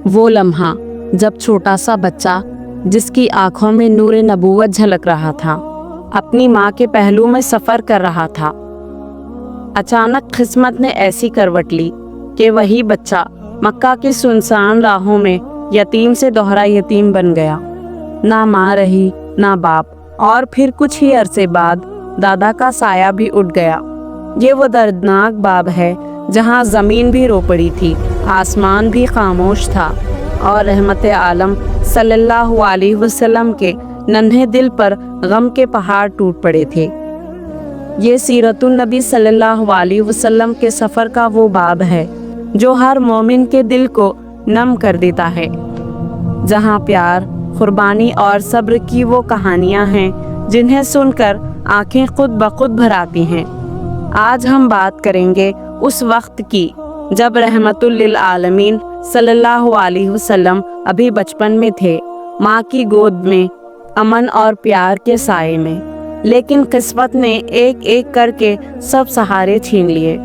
وہ لمحہ جب چھوٹا سا بچہ جس کی آنکھوں میں نور نبوت جھلک رہا تھا اپنی ماں کے پہلو میں سفر کر رہا تھا، اچانک قسمت نے ایسی کروٹ لی کہ وہی بچہ مکہ کی سنسان راہوں میں یتیم سے دوہرا یتیم بن گیا۔ نہ ماں رہی نہ باپ، اور پھر کچھ ہی عرصے بعد دادا کا سایہ بھی اٹھ گیا۔ یہ وہ دردناک باب ہے جہاں زمین بھی رو پڑی تھی، آسمان بھی خاموش تھا، اور رحمت عالم صلی اللہ علیہ وسلم کے ننھے دل پر غم کے پہاڑ ٹوٹ پڑے تھے۔ یہ سیرت النبی صلی اللہ علیہ وسلم کے سفر کا وہ باب ہے جو ہر مومن کے دل کو نم کر دیتا ہے، جہاں پیار، قربانی اور صبر کی وہ کہانیاں ہیں جنہیں سن کر آنکھیں خود بخود بھر آتی ہیں۔ آج ہم بات کریں گے اس وقت کی جب رحمت للعالمین صلی اللہ علیہ وسلم ابھی بچپن میں تھے، ماں کی گود میں، امن اور پیار کے سائے میں، لیکن قسمت نے ایک ایک کر کے سب سہارے چھین لیے۔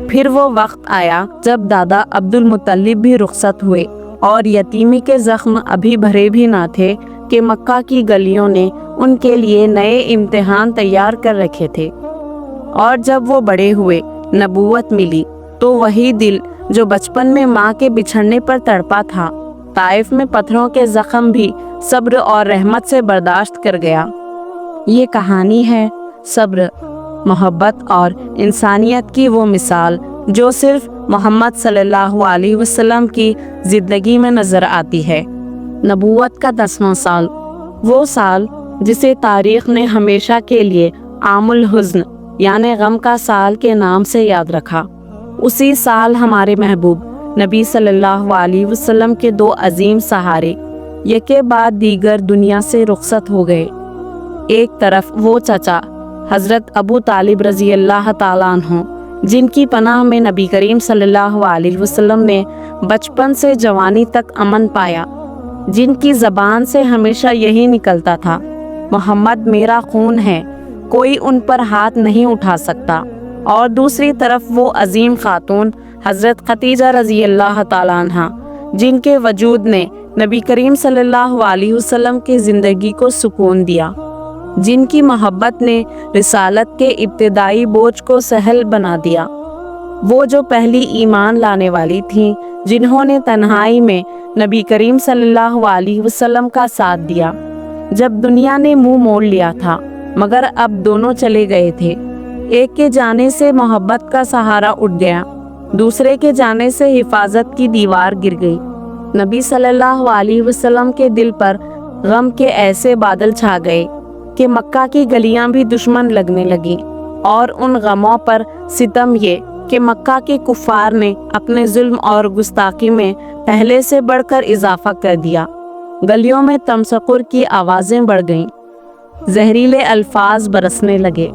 پھر وہ وقت آیا جب دادا عبد المطلب بھی رخصت ہوئے اور یتیمی کے زخم ابھی بھرے بھی نہ تھے کہ مکہ کی گلیوں نے ان کے لیے نئے امتحان تیار کر رکھے تھے۔ اور جب وہ بڑے ہوئے، نبوت ملی، تو وہی دل جو بچپن میں ماں کے بچھڑنے پر تڑپا تھا، طائف میں پتھروں کے زخم بھی صبر اور رحمت سے برداشت کر گیا۔ یہ کہانی ہے صبر، محبت اور انسانیت کی وہ مثال جو صرف محمد صلی اللہ علیہ وسلم کی زندگی میں نظر آتی ہے۔ نبوت کا 10واں سال، وہ سال جسے تاریخ نے ہمیشہ کے لیے عام الحزن یعنی غم کا سال کے نام سے یاد رکھا۔ اسی سال ہمارے محبوب نبی صلی اللہ علیہ وسلم کے 2 عظیم سہارے یکے بعد دیگر دنیا سے رخصت ہو گئے۔ ایک طرف وہ چچا حضرت ابو طالب رضی اللہ تعالیٰ عنہ، جن کی پناہ میں نبی کریم صلی اللہ علیہ وسلم نے بچپن سے جوانی تک امن پایا، جن کی زبان سے ہمیشہ یہی نکلتا تھا، محمد میرا خون ہے، کوئی ان پر ہاتھ نہیں اٹھا سکتا۔ اور دوسری طرف وہ عظیم خاتون حضرت خدیجہ رضی اللہ تعالیٰ عنہ، جن کے وجود نے نبی کریم صلی اللہ علیہ وسلم کی زندگی کو سکون دیا، جن کی محبت نے رسالت کے ابتدائی بوجھ کو سہل بنا دیا، وہ جو پہلی ایمان لانے والی تھیں، جنہوں نے تنہائی میں نبی کریم صلی اللہ علیہ وسلم کا ساتھ دیا جب دنیا نے منہ موڑ لیا تھا، مگر اب دونوں چلے گئے تھے۔ ایک کے جانے سے محبت کا سہارا اٹھ گیا، دوسرے کے جانے سے حفاظت کی دیوار گر گئی۔ نبی صلی اللہ علیہ وسلم کے دل پر غم کے ایسے بادل چھا گئے کہ مکہ کی گلیاں بھی دشمن لگنے لگیں، اور ان غموں پر ستم یہ کہ مکہ کے کفار نے اپنے ظلم اور گستاخی میں پہلے سے بڑھ کر اضافہ کر دیا۔ گلیوں میں تمسخر کی آوازیں بڑھ گئیں، زہریلے الفاظ برسنے لگے،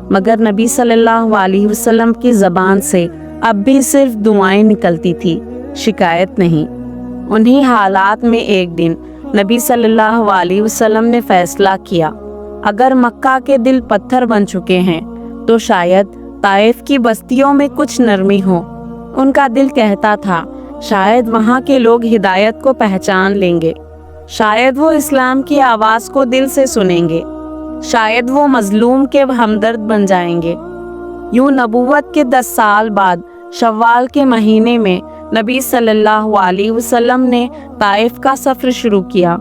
مگر نبی صلی اللہ علیہ وسلم کی زبان سے اب بھی صرف دعائیں نکلتی تھی، شکایت نہیں۔ انہی حالات میں ایک دن نبی صلی اللہ علیہ وسلم نے فیصلہ کیا، اگر مکہ کے دل پتھر بن چکے ہیں تو شاید طائف کی بستیوں میں کچھ نرمی ہو۔ ان کا دل کہتا تھا شاید وہاں کے لوگ ہدایت کو پہچان لیں گے، شاید وہ اسلام کی آواز کو دل سے سنیں گے، شاید وہ مظلوم کے ہمدرد بن جائیں گے۔ یوں نبوت کے 10 سال بعد شوال کے مہینے میں نبی صلی اللہ علیہ وسلم نے طائف کا سفر شروع کیا۔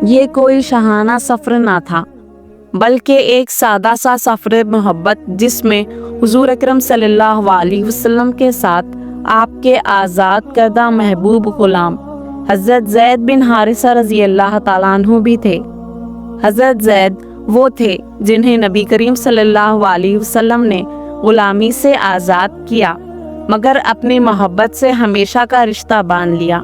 یہ کوئی شاہانہ سفر نہ تھا، بلکہ ایک سادہ سا سفر محبت، جس میں حضور اکرم صلی اللہ علیہ وسلم کے ساتھ آپ کے آزاد کردہ محبوب غلام حضرت زید بن حارثہ رضی اللہ تعالیٰ عنہ بھی تھے۔ حضرت زید وہ تھے جنہیں نبی کریم صلی اللہ علیہ وسلم نے غلامی سے آزاد کیا، مگر اپنی محبت سے ہمیشہ کا رشتہ باندھ لیا۔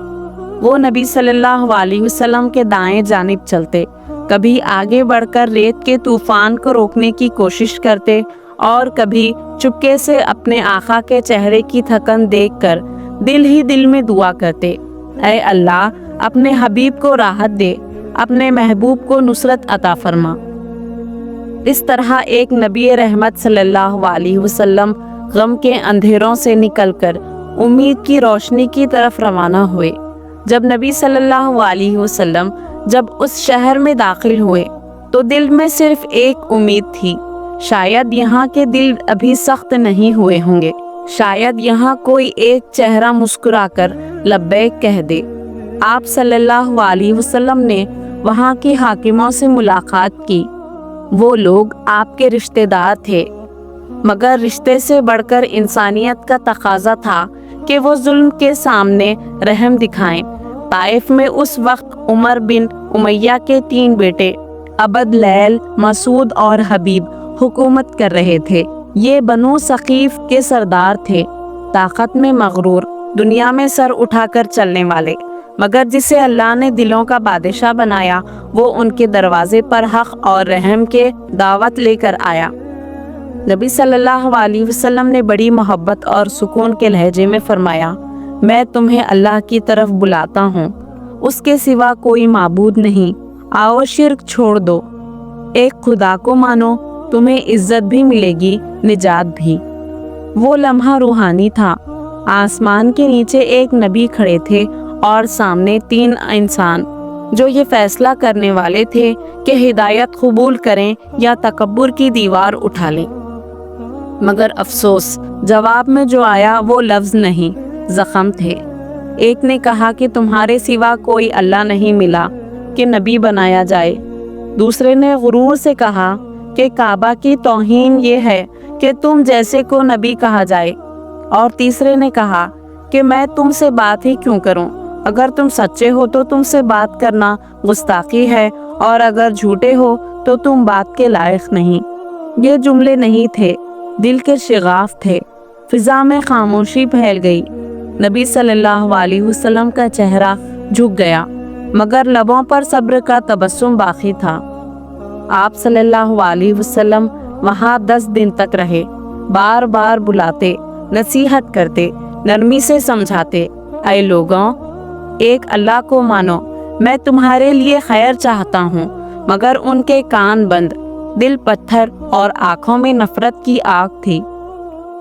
وہ نبی صلی اللہ علیہ وسلم کے دائیں جانب چلتے، کبھی آگے بڑھ کر ریت کے طوفان کو روکنے کی کوشش کرتے، اور کبھی چپکے سے اپنے آقا کے چہرے کی تھکن دیکھ کر دل ہی دل میں دعا کرتے، اے اللہ اپنے حبیب کو راحت دے، اپنے محبوب کو نصرت عطا فرما۔ اس طرح ایک نبی رحمت صلی اللہ علیہ وسلم غم کے اندھیروں سے نکل کر امید کی روشنی کی طرف روانہ ہوئے۔ جب نبی صلی اللہ علیہ وسلم جب اس شہر میں داخل ہوئے تو دل میں صرف ایک امید تھی، شاید یہاں کے دل ابھی سخت نہیں ہوئے ہوں گے، شاید یہاں کوئی ایک چہرہ مسکرا کر لبیک کہہ دے۔ آپ صلی اللہ علیہ وسلم نے وہاں کی حاکموں سے ملاقات کی۔ وہ لوگ آپ کے رشتہ دار تھے، مگر رشتے سے بڑھ کر انسانیت کا تقاضا تھا کہ وہ ظلم کے سامنے رحم دکھائیں۔ طائف میں اس وقت عمر بن امیہ کے 3 بیٹے عبد، لیل، مسعود اور حبیب حکومت کر رہے تھے۔ یہ بنو ثقیف کے سردار تھے، طاقت میں مغرور، دنیا میں سر اٹھا کر چلنے والے، مگر جسے اللہ نے دلوں کا بادشاہ بنایا وہ ان کے دروازے پر حق اور رحم کے دعوت لے کر آیا۔ نبی صلی اللہ علیہ وسلم نے بڑی محبت اور سکون کے لہجے میں فرمایا، میں تمہیں اللہ کی طرف بلاتا ہوں، اس کے سوا کوئی معبود نہیں، آؤ شرک چھوڑ دو، ایک خدا کو مانو، تمہیں عزت بھی ملے گی، نجات بھی۔ وہ لمحہ روحانی تھا۔ آسمان کے نیچے ایک نبی کھڑے تھے اور سامنے 3 انسان جو یہ فیصلہ کرنے والے تھے کہ ہدایت قبول کریں یا تکبر کی دیوار اٹھا لیں۔ مگر افسوس، جواب میں جو آیا وہ لفظ نہیں، زخم تھے۔ ایک نے کہا کہ تمہارے سوا کوئی اللہ نہیں ملا کہ نبی بنایا جائے۔ دوسرے نے غرور سے کہا کہ کعبہ کی توہین یہ ہے کہ تم جیسے کو نبی کہا جائے، اور تیسرے نے کہا کہ میں تم سے بات ہی کیوں کروں، اگر تم سچے ہو تو تم سے بات کرنا گستاخی ہے، اور اگر جھوٹے ہو تو تم بات کے لائق نہیں۔ یہ جملے نہیں تھے، دل کے شغاف تھے۔ فضا میں خاموشی پھیل گئی۔ نبی صلی اللہ علیہ وسلم کا چہرہ جھک گیا، مگر لبوں پر صبر کا تبسم باقی تھا۔ آپ صلی اللہ علیہ وسلم وہاں 10 دن تک رہے، بار بار بلاتے، نصیحت کرتے، نرمی سے سمجھاتے، اے لوگوں، ایک اللہ کو مانو، میں تمہارے لیے خیر چاہتا ہوں، مگر ان کے کان بند، دل پتھر اور آنکھوں میں نفرت کی آگ تھی۔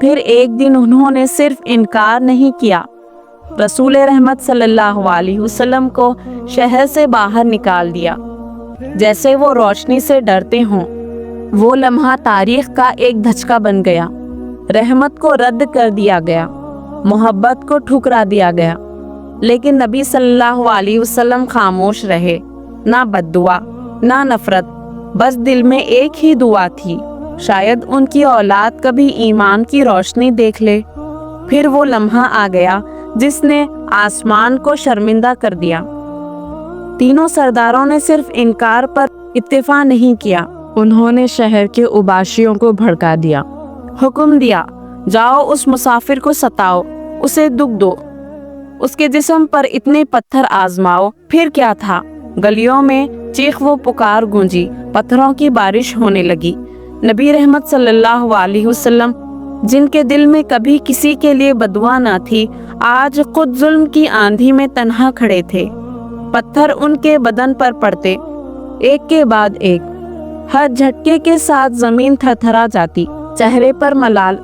پھر ایک دن انہوں نے صرف انکار نہیں کیا، رسول رحمت صلی اللہ علیہ وسلم کو شہر سے باہر نکال دیا، جیسے وہ روشنی سے ڈرتے ہوں۔ وہ لمحہ تاریخ کا ایک دھچکا بن گیا، رحمت کو رد کر دیا گیا، محبت کو ٹھکرا دیا گیا۔ لیکن نبی صلی اللہ علیہ وسلم خاموش رہے، نہ بد دعا، نہ نفرت، بس دل میں ایک ہی دعا تھی، شاید ان کی اولاد کبھی ایمان کی روشنی دیکھ لے۔ پھر وہ لمحہ آ گیا جس نے آسمان کو شرمندہ کر دیا۔ تینوں سرداروں نے صرف انکار پر اکتفا نہیں کیا، انہوں نے شہر کے اوباشیوں کو بھڑکا دیا، حکم دیا، جاؤ اس مسافر کو ستاؤ، اسے دکھ دو، اس کے جسم پر اتنے پتھر آزماؤ۔ پھر کیا تھا، گلیوں میں چیخ و پکار گونجی، پتھروں کی بارش ہونے لگی۔ نبی رحمت صلی اللہ علیہ وسلم جن کے دل میں کبھی کسی کے لیے بددعا نہ تھی، آج خود ظلم کی آندھی میں تنہا کھڑے تھے۔ پتھر ان کے بدن پر پڑتے، ایک کے بعد ایک، ہر جھٹکے کے ساتھ زمین تھرتھرا جاتی، چہرے پر ملال،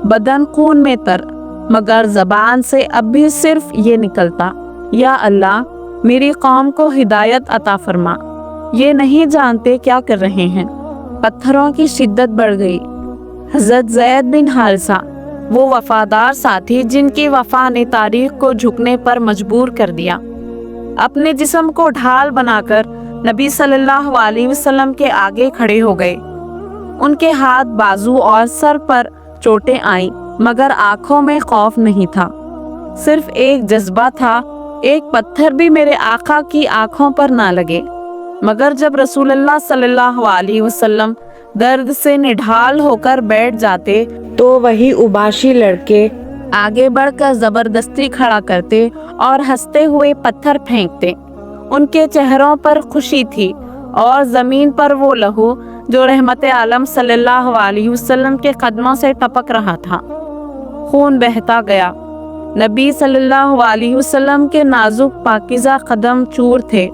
بدن خون میں تر، مگر زبان سے اب بھی صرف یہ نکلتا، یا اللہ میری قوم کو ہدایت عطا فرما، یہ نہیں جانتے کیا کر رہے ہیں۔ پتھروں کی شدت بڑھ گئی۔ حضرت زید بن حارثہ، وہ وفادار ساتھی جن کی وفا نے تاریخ کو جھکنے پر مجبور کر دیا، اپنے جسم کو ڈھال بنا کر نبی صلی اللہ علیہ وسلم کے آگے کھڑے ہو گئے۔ ان کے ہاتھ، بازو اور سر پر چوٹیں آئیں، مگر آنکھوں میں خوف نہیں تھا، صرف ایک جذبہ تھا، ایک پتھر بھی میرے آقا کی آنکھوں پر نہ لگے۔ مگر جب رسول اللہ صلی اللہ علیہ وسلم درد سے نڈھال ہو کر بیٹھ جاتے تو وہی اوباشی لڑکے آگے بڑھ کر زبردستی کھڑا کرتے اور ہنستے ہوئے پتھر پھینکتے۔ ان کے چہروں پر خوشی تھی، اور زمین پر وہ لہو جو رحمت عالم صلی اللہ علیہ وسلم کے قدموں سے ٹپک رہا تھا، خون بہتا گیا۔ نبی صلی اللہ علیہ وسلم کے نازک پاکیزہ قدم چور تھے،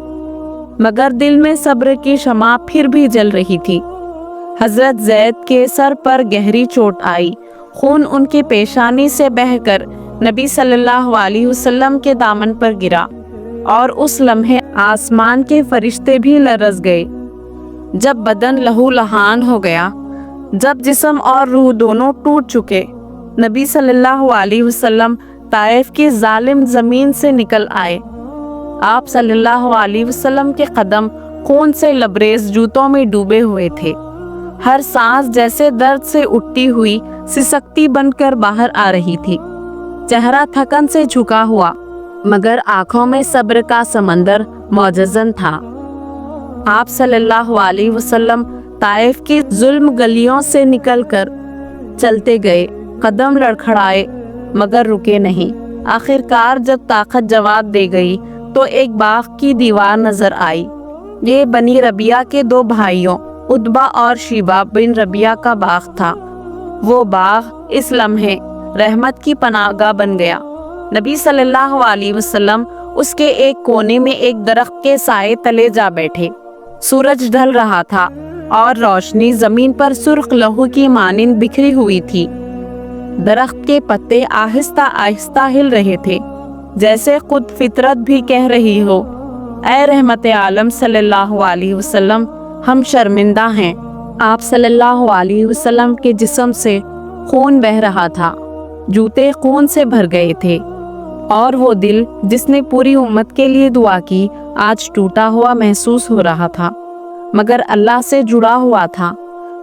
مگر دل میں صبر کی شمع پھر بھی جل رہی تھی۔ حضرت زید کے سر پر گہری چوٹ آئی، خون ان کی پیشانی سے بہہ کر नबी सल्लल्लाहु अलैहि वसल्लम के दामन पर गिरा और उस लम्हे आसमान के फरिश्ते भी लरज़ गए। जब बदन लहूलुहान हो गया, जब जिस्म और रूह दोनों टूट चुके, नबी सल्लल्लाहु अलैहि वसल्लम ताइफ की जालिम ज़मीन से निकल आए। आप सल्लल्लाहु अलैहि वसल्लम के कदम खून से लबरेज जूतों में डूबे हुए थे। हर सांस जैसे दर्द से उठती हुई सिसकती बनकर बाहर आ रही थी। चेहरा थकन से झुका हुआ, मगर आंखों में सब्र का समंदर मौजज़न था। आप सल्लल्लाहु अलैहि वसल्लम ताइफ की जुल्म गलियों से निकलकर चलते गए, कदम लड़खड़ाए मगर रुके नहीं। आखिरकार जब ताकत जवाब दे गई तो एक बाग की दीवार नजर आई। ये बनी रबिया के दो भाइयों उतबा और शीबा बिन रबिया का बाग था। वो बाग इस लम्हे रहमत की पनाहगाह बन गया। नबी सल्लल्लाहु अलैहि वसल्लम उसके एक कोने में एक दरख्त के साए तले जा बैठे। सूरज ढल रहा था और रोशनी जमीन पर सुर्ख लहू की मानिंद बिखरी हुई थी। दरख्त के पत्ते आहिस्ता आहिस्ता हिल रहे थे, जैसे खुद फितरत भी कह रही हो, ऐ रहमत आलम सल्लल्लाहु अलैहि वसल्लम, हम शर्मिंदा हैं। आप सल्लल्लाहु अलैहि वसल्लम के जिस्म से खून बह रहा था, जूते खून से भर गए थे, और वो दिल जिसने पूरी उम्मत के लिए दुआ की आज टूटा हुआ महसूस हो रहा था, मगर अल्लाह से जुड़ा हुआ था।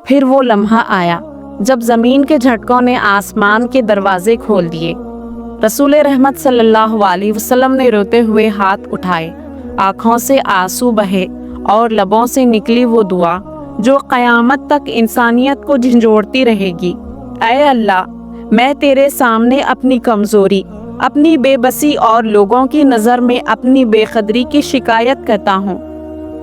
फिर वो लम्हा आया जब जमीन के झटकों ने आसमान के दरवाजे खोल दिए। रसूल रहमत सल्लल्लाहु अलैहि वसल्लम ने रोते हुए हाथ उठाए, आँखों से आंसू बहे और लबों से निकली वो दुआ जो क़यामत तक इंसानियत को झंझोड़ती रहेगी। ऐ अल्लाह, मैं तेरे सामने अपनी कमज़ोरी, अपनी बेबसी और लोगों की नज़र में अपनी बेकदरी की शिकायत करता हूँ।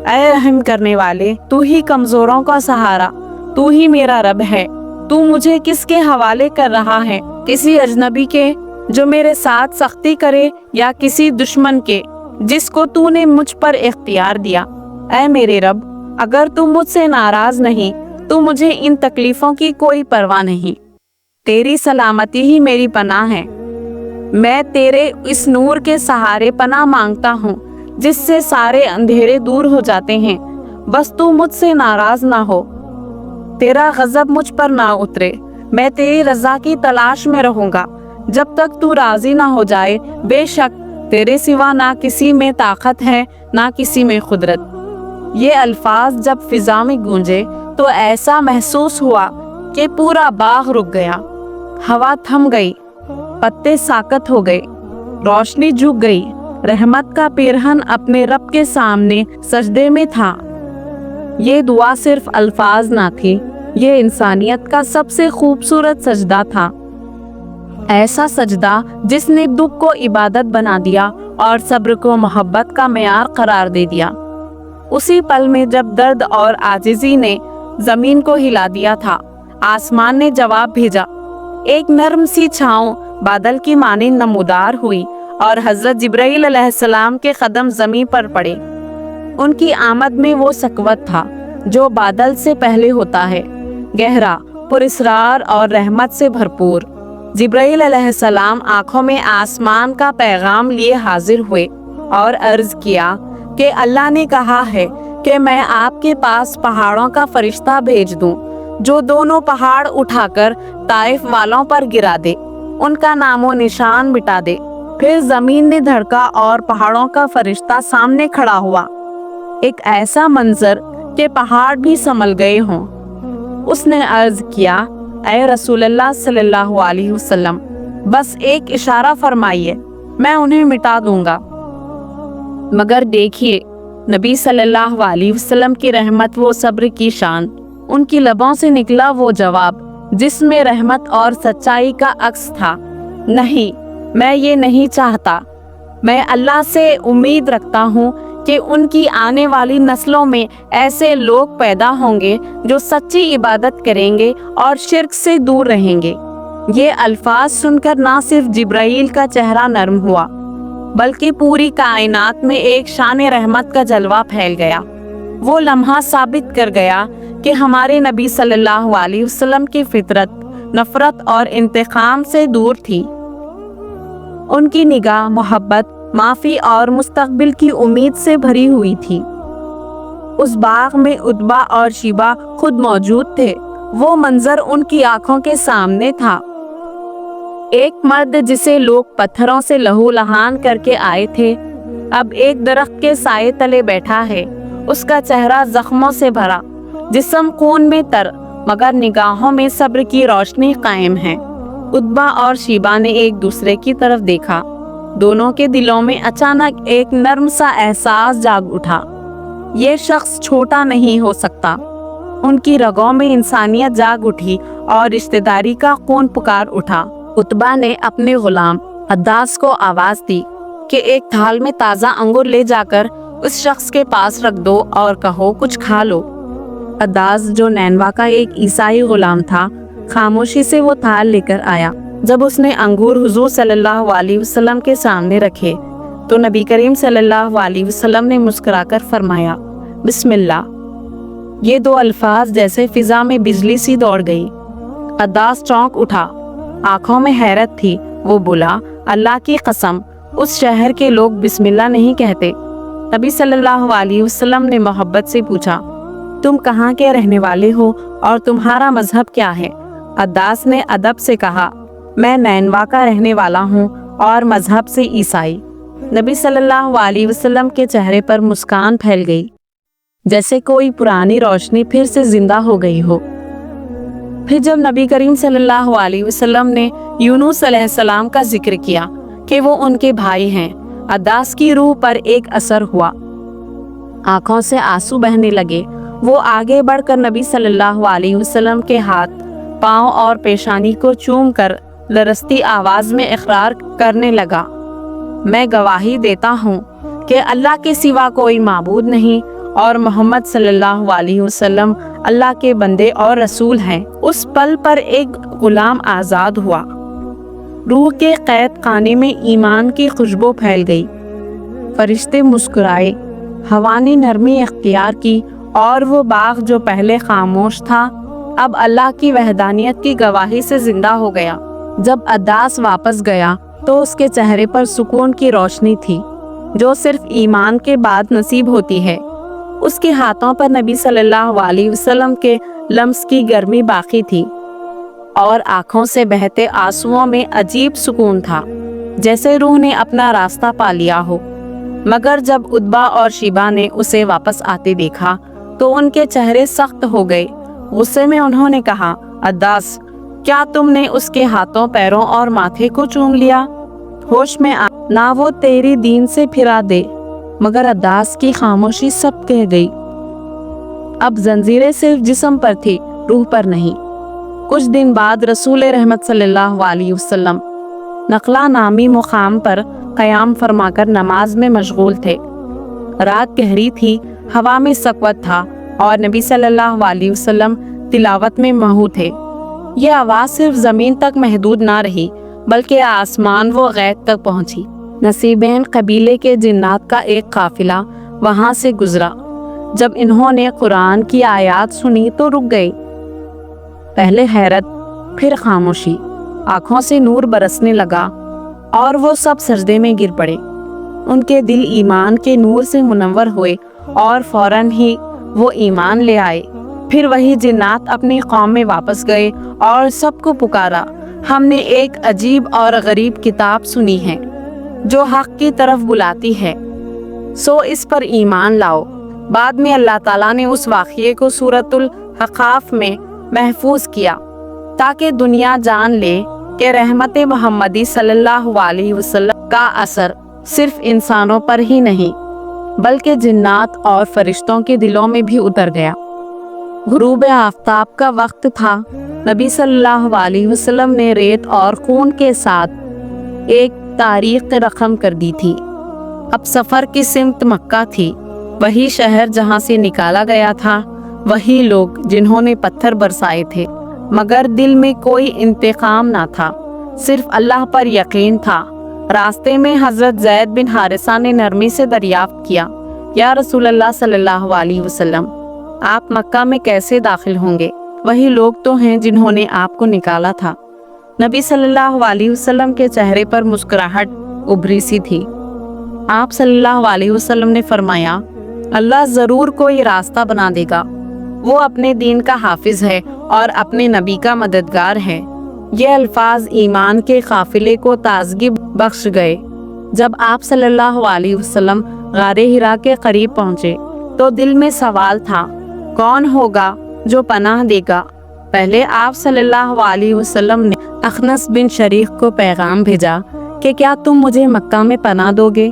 ऐ रहम करने वाले, तू ही कमज़ोरों का सहारा, तू ही मेरा रब है। तू मुझे किसके हवाले कर रहा है? किसी अजनबी के जो मेरे साथ सख्ती करे, या किसी दुश्मन के जिसको तूने मुझ पर इख्तियार दिया? ऐ मेरे रब, अगर तू मुझसे नाराज नहीं तो मुझे इन तकलीफ़ों की कोई परवाह नहीं। तेरी सलामती ही मेरी पनाह है। मैं तेरे इस नूर के सहारे पनाह मांगता हूँ जिससे सारे अंधेरे दूर हो जाते हैं। बस तू मुझसे नाराज ना हो, तेरा गजब मुझ पर ना उतरे। मैं तेरी रजा की तलाश में रहूंगा जब तक तू राजी ना हो जाए। बेशक तेरे सिवा ना किसी में ताकत है ना किसी में कुदरत। ये अल्फाज जब फिजा में गूंजे तो ऐसा महसूस हुआ कि पूरा बाग रुक गया। हवा थम गई, पत्ते साकत हो गए, रोशनी झुक गई। रहमत का पिरहन अपने रब के सामने सजदे में था। ये दुआ सिर्फ अल्फाज ना थी, ये इंसानियत का सबसे खूबसूरत सजदा था। ऐसा सजदा जिसने दुख को इबादत बना दिया और सब्र को मोहब्बत का मेयार करार दे दिया। उसी पल में जब दर्द और आजिज़ी ने जमीन को हिला दिया था, आसमान ने जवाब भेजा। एक नर्म सी छाँव बादल की मानिंद नमूदार हुई और हजरत जिब्राइल अलैहिस्सलाम के कदम जमीन पर पड़े। उनकी आमद में वो सकवत था जो बादल से पहले होता है, गहरा, पुरस्रार और रहमत से भरपूर। जिब्राइल अलैहिस्सलाम आंखों में आसमान का पैगाम लिए हाजिर हुए और अर्ज किया कि अल्लाह ने कहा है कि मैं आपके पास पहाड़ों का फरिश्ता भेज दूं जो दोनों पहाड़ उठाकर ताइफ वालों पर गिरा दे, उनका नामो निशान मिटा दे। फिर जमीन ने धड़का और पहाड़ों का फरिश्ता सामने खड़ा हुआ। एक ऐसा मंजर कि पहाड़ भी संभल गए हों। उसने अर्ज किया, ऐ रसूलल्लाह सल्लल्लाहु अलैहि वसल्लम, बस एक इशारा फरमाइए, मैं उन्हें मिटा दूंगा। मगर देखिए, नबी सल्लल्लाहु अलैहि वसल्लम की रहमत वो सब्र की शान, उनकी लबों से निकला वो जवाब जिसमें रहमत और सच्चाई का अक्स था। नहीं, मैं ये नहीं चाहता। मैं अल्लाह से उम्मीद रखता हूँ कि उनकी आने वाली नस्लों में ऐसे लोग पैदा होंगे जो सच्ची इबादत करेंगे और शिर्क से दूर रहेंगे। ये अल्फाज सुनकर ना सिर्फ जिब्राइल का चेहरा नरम हुआ, बल्कि पूरी कायनात में एक शान रहमत का जलवा फैल गया। वो लम्हा साबित कर गया कि हमारे नबी सल्लल्लाहु अलैहि वसल्लम की फितरत नफरत और इंतकाम से दूर थी। ان کی نگاہ محبت، معافی اور مستقبل کی امید سے بھری ہوئی تھی۔ اس باغ میں عتبہ اور شیبہ خود موجود تھے۔ وہ منظر ان کی آنکھوں کے سامنے تھا۔ ایک مرد جسے لوگ پتھروں سے لہو لہان کر کے آئے تھے، اب ایک درخت کے سائے تلے بیٹھا ہے۔ اس کا چہرہ زخموں سے بھرا، جسم خون میں تر، مگر نگاہوں میں صبر کی روشنی قائم ہے۔ عتبہ اور شیبہ نے ایک دوسرے کی طرف دیکھا۔ دونوں کے دلوں میں اچانک ایک نرم سا احساس جاگ اٹھا۔ یہ شخص چھوٹا نہیں ہو سکتا۔ ان کی رگوں میں انسانیت جاگ اٹھی اور رشتہ داری کا خون پکار اٹھا۔ عتبہ نے اپنے غلام عداس کو آواز دی کہ ایک تھال میں تازہ انگور لے جا کر اس شخص کے پاس رکھ دو اور کہو کچھ کھا لو۔ عداس، جو نینوا کا ایک عیسائی غلام تھا، خاموشی سے وہ تھال لے کر آیا۔ جب اس نے انگور حضور صلی اللہ علیہ وسلم کے سامنے رکھے تو نبی کریم صلی اللہ علیہ وسلم نے مسکرا کر فرمایا، بسم اللہ۔ یہ دو الفاظ جیسے فضا میں بجلی سی دوڑ گئی۔ عداس چونک اٹھا، آنکھوں میں حیرت تھی۔ وہ بولا، اللہ کی قسم، اس شہر کے لوگ بسم اللہ نہیں کہتے۔ نبی صلی اللہ علیہ وسلم نے محبت سے پوچھا، تم کہاں کے رہنے والے ہو اور تمہارا مذہب کیا ہے؟ عداس نے ادب سے کہا، میں نینوا کا رہنے والا ہوں اور مذہب سے عیسائی۔ نبی صلی اللہ علیہ وسلم کے چہرے پر مسکان پھیل گئی، جیسے کوئی پرانی روشنی پھر سے زندہ ہو گئی ہو۔ پھر جب نبی کریم صلی اللہ علیہ وسلم نے یونس علیہ السلام کا ذکر کیا کہ وہ ان کے بھائی ہیں، عداس کی روح پر ایک اثر ہوا۔ آنکھوں سے آنسو بہنے لگے۔ وہ آگے بڑھ کر نبی صلی اللہ علیہ وسلم کے ہاتھ، پاؤں اور پیشانی کو چوم کر لرزتی آواز میں اقرار کرنے لگا، میں گواہی دیتا ہوں کہ اللہ کے سوا کوئی معبود نہیں اور محمد صلی اللہ علیہ وسلم اللہ کے بندے اور رسول ہیں۔ اس پل پر ایک غلام آزاد ہوا۔ روح کے قید خانے میں ایمان کی خوشبو پھیل گئی۔ فرشتے مسکرائے، ہوا نے نرمی اختیار کی اور وہ باغ جو پہلے خاموش تھا اب اللہ کی وحدانیت کی گواہی سے زندہ ہو گیا۔ جب عداس واپس گیا تو اس کے چہرے پر سکون کی روشنی تھی جو صرف ایمان کے بعد نصیب ہوتی ہے۔ اس کے ہاتھوں پر نبی صلی اللہ علیہ وسلم کے لمس کی گرمی باقی تھی اور آنکھوں سے بہتے آنسوؤں میں عجیب سکون تھا، جیسے روح نے اپنا راستہ پا لیا ہو۔ مگر جب عتبہ اور شیبہ نے اسے واپس آتے دیکھا تو ان کے چہرے سخت ہو گئے۔ غصے میں انہوں نے کہا، عداس، کیا تم نے اس کے ہاتھوں، پیروں اور ماتھے کو چوم لیا؟ ہوش میں آ، نہ وہ تیری دین سے پھرا دے۔ مگر عداس کی خاموشی سب کہہ گئی۔ اب زنجیریں صرف جسم پر تھی، روح پر نہیں۔ کچھ دن بعد رسول رحمت صلی اللہ علیہ وسلم نخلا نامی مقام پر قیام فرما کر نماز میں مشغول تھے۔ رات گہری تھی، ہوا میں سکوت تھا اور نبی صلی اللہ علیہ وسلم تلاوت میں محو تھے۔ یہ آواز صرف زمین تک محدود نہ رہی بلکہ آسمان و غیب تک پہنچی۔ نصیبین قبیلے کے جنات کا ایک قافلہ وہاں سے گزرا۔ جب انہوں نے قرآن کی آیات سنی تو رک گئے۔ پہلے حیرت، پھر خاموشی، آنکھوں سے نور برسنے لگا اور وہ سب سجدے میں گر پڑے۔ ان کے دل ایمان کے نور سے منور ہوئے اور فوراً ہی وہ ایمان لے آئے۔ پھر وہی جنات اپنی قوم میں واپس گئے اور سب کو پکارا، ہم نے ایک عجیب اور غریب کتاب سنی ہے جو حق کی طرف بلاتی ہے، سو اس پر ایمان لاؤ۔ بعد میں اللہ تعالیٰ نے اس واقعے کو سورۃ الحقاف میں محفوظ کیا تاکہ دنیا جان لے کہ رحمت محمدی صلی اللہ علیہ وسلم کا اثر صرف انسانوں پر ہی نہیں بلکہ جنات اور فرشتوں کے دلوں میں بھی اتر گیا۔ غروب آفتاب کا وقت تھا۔ نبی صلی اللہ علیہ وسلم نے ریت اور خون کے ساتھ ایک تاریخ رقم کر دی تھی۔ اب سفر کی سمت مکہ تھی، وہی شہر جہاں سے نکالا گیا تھا، وہی لوگ جنہوں نے پتھر برسائے تھے، مگر دل میں کوئی انتقام نہ تھا، صرف اللہ پر یقین تھا۔ راستے میں حضرت زید بن حارثہ نے نرمی سے دریافت کیا، یا رسول اللہ صلی اللہ علیہ وسلم، آپ مکہ میں کیسے داخل ہوں گے؟ وہی لوگ تو ہیں جنہوں نے آپ کو نکالا تھا۔ नबी सल्लल्लाहु अलैहि वसल्लम के चेहरे पर मुस्कुराहट उभरी सी थी। आप सल्लल्लाहु अलैहि वसल्लम ने फरमाया, अल्लाह ज़रूर कोई रास्ता बना देगा। वो अपने दीन का हाफिज है और अपने नबी का मददगार है। ये अल्फाज ईमान के काफिले को ताजगी बख्श गए। जब आप सल्लल्लाहु अलैहि वसल्लम गारे हिरा के करीब पहुंचे तो दिल में सवाल था, कौन होगा जो पनाह देगा। पहले आप सल्लल्लाहु अलैहि वसल्लम ने अखनस बिन शरीक को पैगाम भेजा कि क्या तुम मुझे मक्का में पनाह दोगे,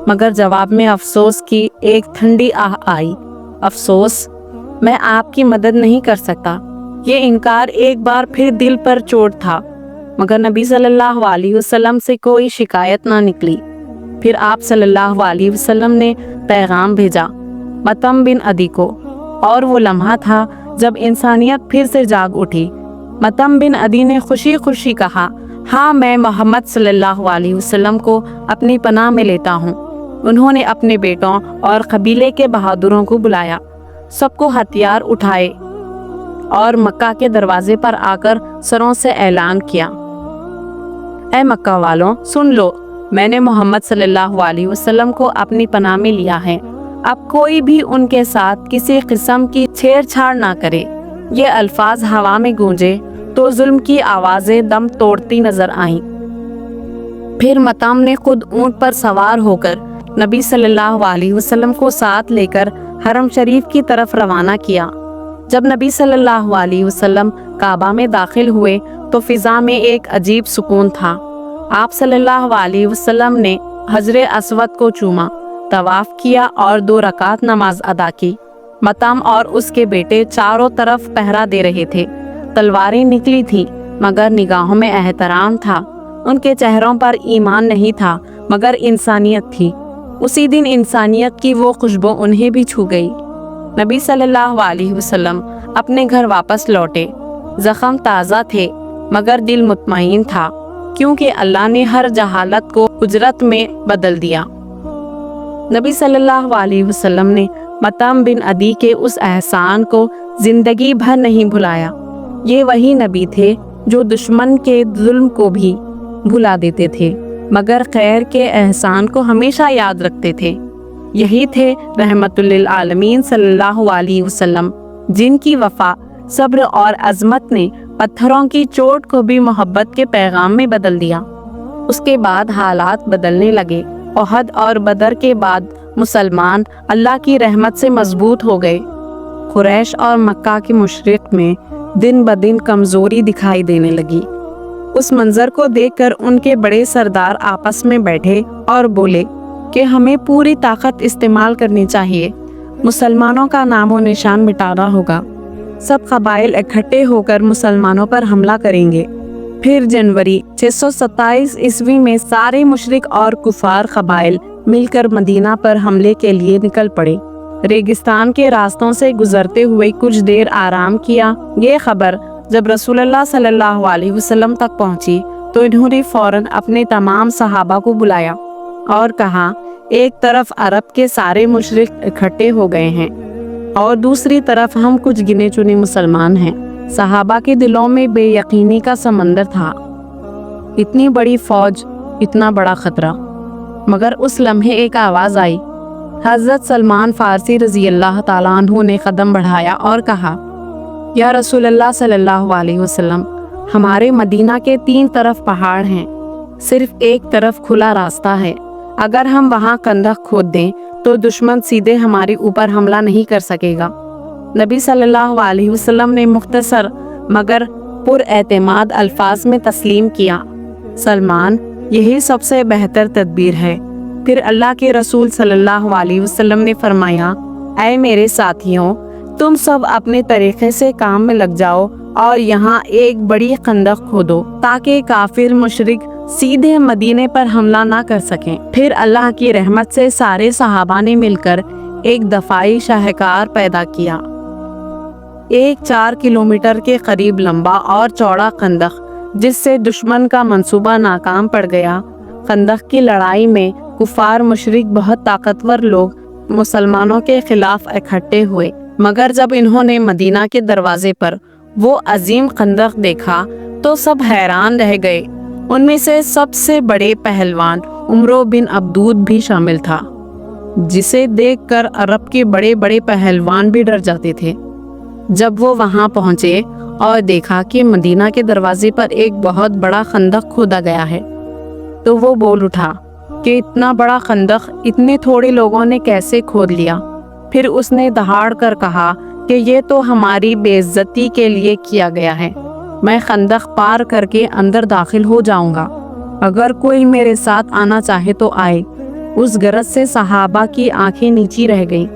मगर जवाब में अफसोस की एक ठंडी आह आई। अफसोस, मैं आपकी मदद नहीं कर सकता। ये इनकार एक बार फिर दिल पर चोट था, मगर नबी सल्लल्लाहु अलैहि वसल्लम से कोई शिकायत ना निकली। फिर आप सल्लल्लाहु अलैहि वसल्लम ने पैगाम भेजा मतम बिन अदी को, और वो लम्हा था जब इंसानियत फिर से जाग उठी। मतम बिन अदी ने खुशी खुशी कहा, हाँ, मैं मोहम्मद सल्लल्लाहु अलैहि वसल्लम को अपनी पनाह में लेता हूँ। उन्होंने अपने बेटों और कबीले के बहादुरों को बुलाया, सबको हथियार उठाए और मक्का के दरवाजे पर आकर सरों से ऐलान किया, ऐ मक्का वालों, सुन लो, मैंने मोहम्मद सल्लल्लाहु अलैहि वसल्लम को अपनी पनाह में लिया है। अब कोई भी उनके साथ किसी किस्म की छेड़छाड़ ना करे। ये अल्फाज हवा में गूंजे तो जुल्म की आवाजें दम तोड़ती नजर आईं। फिर मतम ने खुद ऊंट पर सवार होकर नबी सल्लल्लाहु अलैहि वसल्लम को साथ लेकर हरम शरीफ की तरफ रवाना किया। जब नबी सल्लल्लाहु अलैहि वसल्लम काबा में दाखिल हुए तो फिजा में एक अजीब सुकून था। आप सल्लल्लाहु अलैहि वसल्लम ने हजरे अस्वद को चूमा, तवाफ किया और 2 रकात नमाज अदा की। मतम और उसके बेटे चारों तरफ पहरा दे रहे थे। तलवारें निकली थी मगर निगाहों में एहतराम था। उनके चेहरों पर ईमान नहीं था मगर इंसानियत थी। उसी दिन इंसानियत की वो खुशबू उन्हें भी छू गई। नबी सल्लल्लाहु अलैहि वसल्लम अपने घर वापस लौटे। जख्म ताज़ा थे मगर दिल मुतमईन था, क्योंकि अल्लाह ने हर जहालत को उजरत में बदल दिया। नबी सल्लल्लाहु अलैहि वसल्लम ने मतम बिन अदी के उस एहसान को जिंदगी भर नहीं भुलाया। ये वही नबी थे जो दुश्मन के जुल्म को भी भुला देते थे मगर खैर के एहसान को हमेशा याद रखते थे। यही थे रहमतुल लिल आलमीन सल्लल्लाहु अलैहि वसल्लम, जिनकी वफा, सब्र और अजमत ने पत्थरों की चोट को भी मोहब्बत के पैगाम में बदल दिया। उसके बाद हालात बदलने लगे। ओहद और बदर के बाद मुसलमान अल्लाह की रहमत से मजबूत हो गए। कुरैश और मक्का के मुशरिक में दिन ब दिन कमजोरी दिखाई देने लगी। उस मंजर को देखकर उनके बड़े सरदार आपस में बैठे और बोले कि हमें पूरी ताकत इस्तेमाल करनी चाहिए। मुसलमानों का नामो निशान मिटाना होगा। सब कबाइल इकट्ठे होकर मुसलमानों पर हमला करेंगे। फिर जनवरी 627 ईस्वी में सारे मुशरिक और कुफार कबाइल मिलकर मदीना पर हमले के लिए निकल पड़े। रेगिस्तान के रास्तों से गुजरते हुए कुछ देर आराम किया। ये खबर जब रसूलुल्लाह सल्लल्लाहु अलैहि वसल्लम तक पहुंची तो इन्होंने फौरन अपने तमाम सहाबा को बुलाया और कहा, एक तरफ अरब के सारे मुशरिक इकट्ठे हो गए हैं और दूसरी तरफ हम कुछ गिने चुने मुसलमान हैं। सहाबा के दिलों में बेयकीनी का समंदर था। इतनी बड़ी फौज, इतना बड़ा खतरा। मगर उस लम्हे एक आवाज़ आई। हज़रत सलमान फ़ारसी रज़ी अल्लाह ताला अन्हु ने कदम बढ़ाया और कहा, या रसूलल्लाह सल्लल्लाहु अलैहि वसल्लम, हमारे मदीना के 3 तरफ पहाड़ हैं, सिर्फ एक तरफ खुला रास्ता है। अगर हम वहाँ कंदक खोद दें तो दुश्मन सीधे हमारे ऊपर हमला नहीं कर सकेगा। नबी सल्लल्लाहु अलैहि वसल्लम ने मुख्तसर मगर पुरएतमाद अल्फाज में तस्लीम किया, सलमान, यही सबसे बेहतर तदबीर है। फिर अल्लाह के रसूल सल्लल्लाहु अलैहि वसल्लम ने फरमाया, ऐ मेरे साथियों, तुम सब अपने तरीके से काम में लग जाओ और यहाँ एक बड़ी खंदक खोदो ताकि काफिर मुशरिक सीधे मदीने पर हमला ना कर सकें। फिर अल्लाह की रहमत से सारे सहाबा ने मिलकर एक दफाई शाहकार पैदा किया। एक 4 किलोमीटर के करीब लंबा और चौड़ा खंदक, जिससे दुश्मन का मंसूबा नाकाम पड़ गया। खंदक की लड़ाई में कुफार मुशरिक बहुत ताकतवर लोग मुसलमानों के खिलाफ इकट्ठे हुए, मगर जब इन्होंने मदीना के दरवाजे पर वो अजीम खंदक देखा तो सब हैरान रह गए। उनमें से सबसे बड़े पहलवान उमरो बिन अब्दूद भी शामिल था, जिसे देखकर अरब के बड़े बड़े पहलवान भी डर जाते थे। जब वो वहां पहुंचे और देखा कि मदीना के दरवाजे पर एक बहुत बड़ा खंदक खोदा गया है, तो वो बोल उठा कि इतना बड़ा खंदक इतने थोड़े लोगों ने कैसे खोद लिया। फिर उसने दहाड़ कर कहा कि ये तो हमारी बेइज्जती के लिए किया गया है। मैं खंदक पार करके अंदर दाखिल हो जाऊंगा, अगर कोई मेरे साथ आना चाहे तो आए। उस गरज से सहाबा की आंखें नीची रह गईं।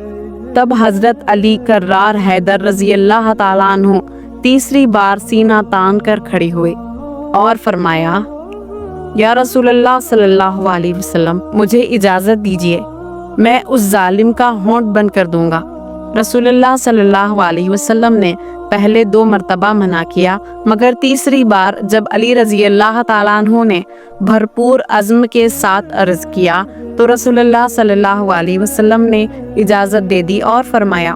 तब हजरत अली कर्रार हैदर रजी अल्लाह ताला अन्हु तीसरी बार सीना तान कर खड़े हुए और फरमाया, या रसूलल्लाह सल्लल्लाहु अलैहि वसल्लम, मुझे इजाज़त दीजिए, मैं उस जालिम का होंठ बंद कर दूंगा। रसूलल्लाह सल्लल्लाहु अलैहि वसल्लम ने पहले 2 मरतबा मना किया, मगर तीसरी बार जब अली रजी अल्लाह ताला अन्हु ने भरपूर अज़्म के साथ अर्ज़ किया तो रसूलल्लाह सल्लल्लाहु अलैहि वसल्लम ने इजाज़त दे दी और फरमाया,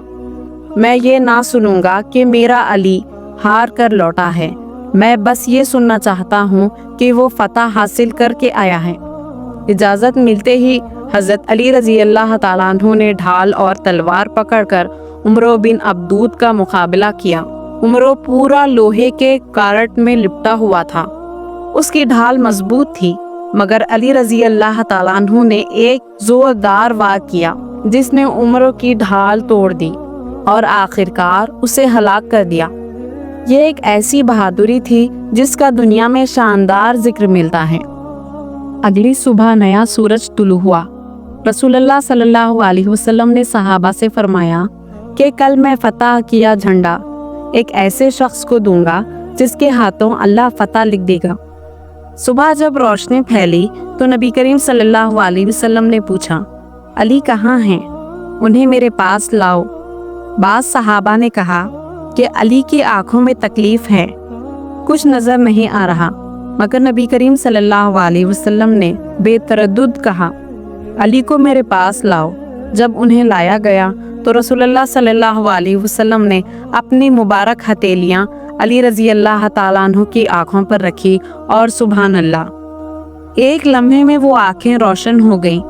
मैं ये ना सुनूंगा कि मेरा अली हार कर लौटा है। मैं बस ये सुनना चाहता हूँ कि वो फतह हासिल करके आया है। इजाज़त मिलते ही हज़रत अली रज़ी अल्लाह ताला अन्हु ने ढाल और तलवार पकड़कर उमरो बिन अब्दूद का मुकाबला किया। उमरो पूरा लोहे के कारट में लिपटा हुआ था। उसकी ढाल मजबूत थी, मगर अली रज़ी अल्लाह ताला अन्हु ने एक जोरदार वार किया जिसने उमरो की ढाल तोड़ दी और आखिरकार उसे हलाक कर दिया। ये एक ऐसी बहादुरी थी जिसका दुनिया में शानदार जिक्र मिलता है। अगली सुबह नया सूरज तुलू हुआ। रसूलुल्लाह सल्लल्लाहु अलैहि वसल्लम ने सहाबा से फरमाया कि कल मैं फतह किया झंडा एक ऐसे शख्स को दूंगा जिसके हाथों अल्लाह फतह लिख देगा। सुबह जब रोशनी फैली तो नबी करीम सल्लल्लाहु अलैहि वसल्लम ने पूछा, अली कहाँ हैं? उन्हें मेरे पास लाओ। बाज़ सहाबा ने कहा कि अली की आंखों में तकलीफ है, कुछ नजर नहीं आ रहा, मगर नबी करीम सल्लल्लाहु अलैहि वसल्लम ने बेतरद्दुद कहा, अली को मेरे पास लाओ। जब उन्हें लाया गया तो रसूलुल्लाह सल्लल्लाहु अलैहि वसल्लम ने अपनी मुबारक हथेलियां अली रजी अल्लाह ताला अन्हु की आंखों पर रखी और सुभान अल्लाह, एक लम्हे में वो आंखें रोशन हो गईं,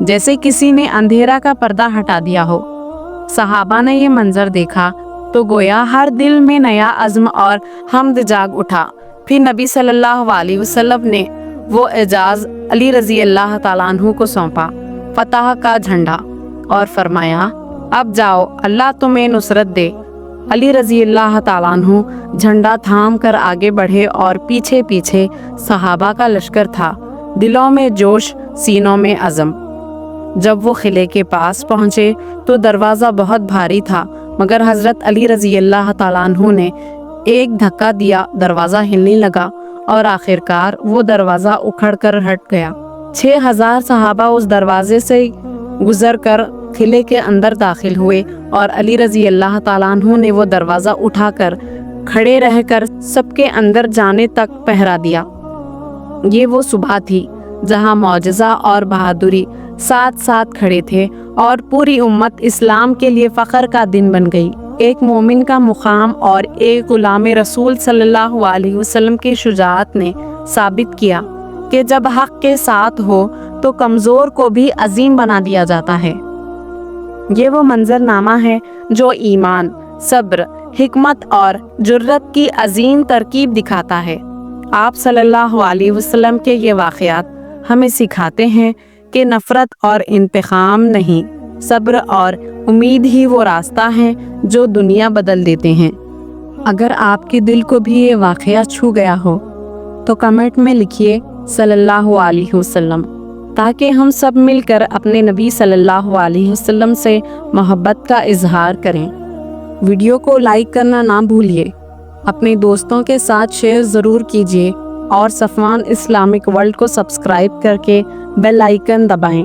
जैसे किसी ने अंधेरा का पर्दा हटा दिया हो। सहाबा ने ये मंजर देखा तो गोया हर दिल में नया अज़्म और हम्द जाग उठा। फिर नबी सल्लल्लाहु अलैहि वसल्लम ने वो एजाज़ अली रज़ी अल्लाह ताला अन्हु को सौंपा, फतह का झंडा, और फरमाया, अब जाओ, अल्लाह तुम्हें नुसरत दे। अली रज़ी अल्लाह ताला अन्हु झंडा थाम कर आगे बढ़े और पीछे पीछे सहाबा का लश्कर था, दिलों में जोश, सीनों में अज़म। जब वो किले के पास पहुँचे तो दरवाज़ा बहुत भारी था, मगर हज़रत अली रज़ी अल्लाह ताला अन्हु ने एक धक्का दिया, दरवाज़ा हिलने लगा और आखिरकार वो दरवाज़ा उखड़ कर हट गया। 6000 सहाबा उस दरवाजे से गुजर कर किले के अंदर दाखिल हुए और अली रज़ी अल्लाह ताला अन्हु ने वो दरवाज़ा उठाकर खड़े रहकर सबके अंदर जाने तक पहरा दिया। ये वो सुबह थी जहाँ मौजज़ा और बहादुरी साथ साथ खड़े थे और पूरी उम्मत इस्लाम के लिए फ़ख्र का दिन बन गई। एक मोमिन का मुकाम और एक गुलाम रसूल सल्लल्लाहु अलैहि वसल्लम की शुजाअत ने साबित किया कि जब हक़ के साथ हो तो कमज़ोर को भी अजीम बना दिया जाता है। ये वो मंजरनामा है जो ईमान, सब्र, हिकमत और जुर्रत की अजीम तरकीब दिखाता है। आप सल्लल्लाहु अलैहि वसल्लम के ये वाक़यात हमें सिखाते हैं कि नफ़रत और इंतकाम नहीं, सब्र और उम्मीद ही वो रास्ता है जो दुनिया बदल देते हैं। अगर आपके दिल को भी ये वाक़या छू गया हो तो कमेंट में लिखिए सल्लल्लाहु अलैहि वसल्लम, ताकि हम सब मिलकर अपने नबी सल्लल्लाहु अलैहि वसल्लम से मोहब्बत का इजहार करें। वीडियो को लाइक करना ना भूलिए, अपने दोस्तों के साथ शेयर ज़रूर कीजिए और सफ़वान इस्लामिक वर्ल्ड को सब्सक्राइब करके बेल आइकन दबाएं।